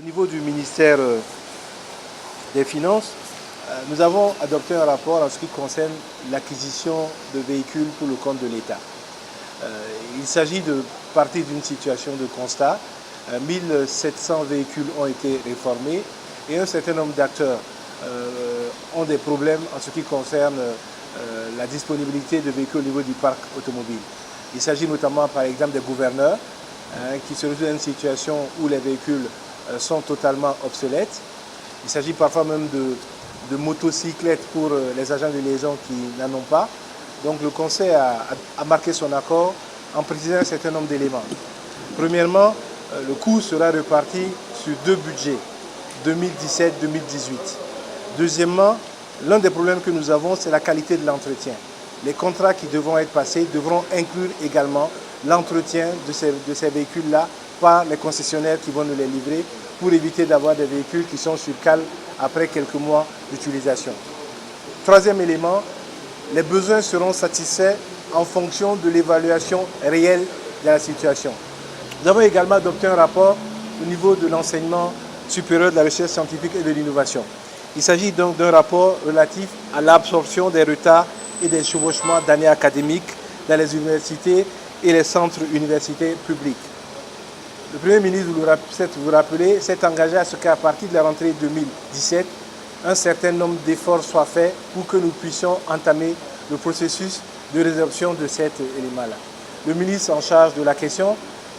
Au niveau du ministère des Finances, nous avons adopté un rapport en ce qui concerne l'acquisition de véhicules pour le compte de l'État. Il s'agit de partir d'une situation de constat. 1700 véhicules ont été réformés et un certain nombre d'acteurs ont des problèmes en ce qui concerne la disponibilité de véhicules au niveau du parc automobile. Il s'agit notamment par exemple des gouverneurs qui se retrouvent dans une situation où les véhicules sont totalement obsolètes. Il s'agit parfois même de motocyclettes pour les agents de liaison qui n'en ont pas. Donc le Conseil a marqué son accord en précisant un certain nombre d'éléments. Premièrement, le coût sera reparti sur deux budgets, 2017-2018. Deuxièmement, l'un des problèmes que nous avons, c'est la qualité de l'entretien. Les contrats qui devront être passés devront inclure également l'entretien de ces véhicules-là par les concessionnaires qui vont nous les livrer pour éviter d'avoir des véhicules qui sont sur cale après quelques mois d'utilisation. Troisième élément, les besoins seront satisfaits en fonction de l'évaluation réelle de la situation. Nous avons également adopté un rapport au niveau de l'enseignement supérieur de la recherche scientifique et de l'innovation. Il s'agit donc d'un rapport relatif à l'absorption des retards et des chevauchements d'années académiques dans les universités et les centres universitaires publics. Le Premier ministre, vous vous rappelez, s'est engagé à ce qu'à partir de la rentrée 2017, un certain nombre d'efforts soient faits pour que nous puissions entamer le processus de résorption de cet élément-là. Le ministre en charge de la question,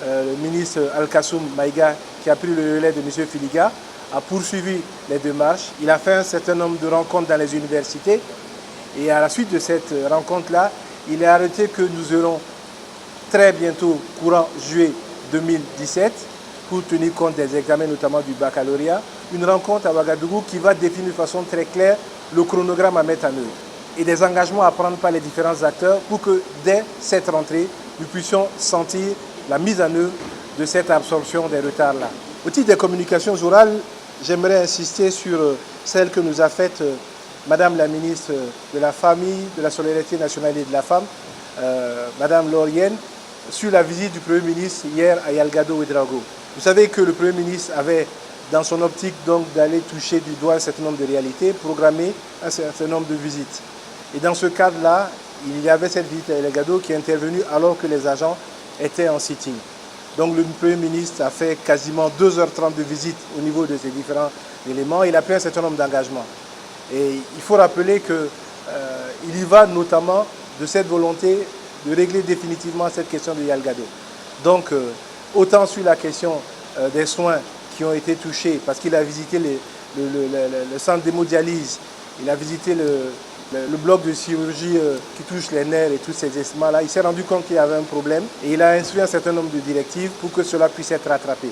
le ministre Al-Kassoum Maïga, qui a pris le relais de M. Filiga, a poursuivi les démarches. Il a fait un certain nombre de rencontres dans les universités. Et à la suite de cette rencontre-là, il est arrêté que nous aurons très bientôt, courant juillet 2017, pour tenir compte des examens, notamment du baccalauréat, une rencontre à Ouagadougou qui va définir de façon très claire le chronogramme à mettre en œuvre et des engagements à prendre par les différents acteurs pour que dès cette rentrée, nous puissions sentir la mise en œuvre de cette absorption des retards-là. Au titre des communications orales, j'aimerais insister sur celle que nous a faite Madame la ministre de la Famille, de la Solidarité nationale et de la Femme, Madame Laurienne, sur la visite du Premier ministre hier à Yalgado-Ouédraogo. Vous savez que le Premier ministre avait, dans son optique donc d'aller toucher du doigt un certain nombre de réalités, programmé un certain nombre de visites. Et dans ce cadre-là, il y avait cette visite à Yalgado qui est intervenue alors que les agents étaient en sitting. Donc le Premier ministre a fait quasiment 2h30 de visite au niveau de ces différents éléments. Il a pris un certain nombre d'engagements. Et il faut rappeler qu'il y va notamment de cette volonté de régler définitivement cette question de Yalgado. Donc, autant sur la question des soins qui ont été touchés, parce qu'il a visité le centre d'hémodialyse, il a visité le bloc de chirurgie qui touche les nerfs et tous ces instruments-là. Il s'est rendu compte qu'il y avait un problème et il a instruit un certain nombre de directives pour que cela puisse être rattrapé.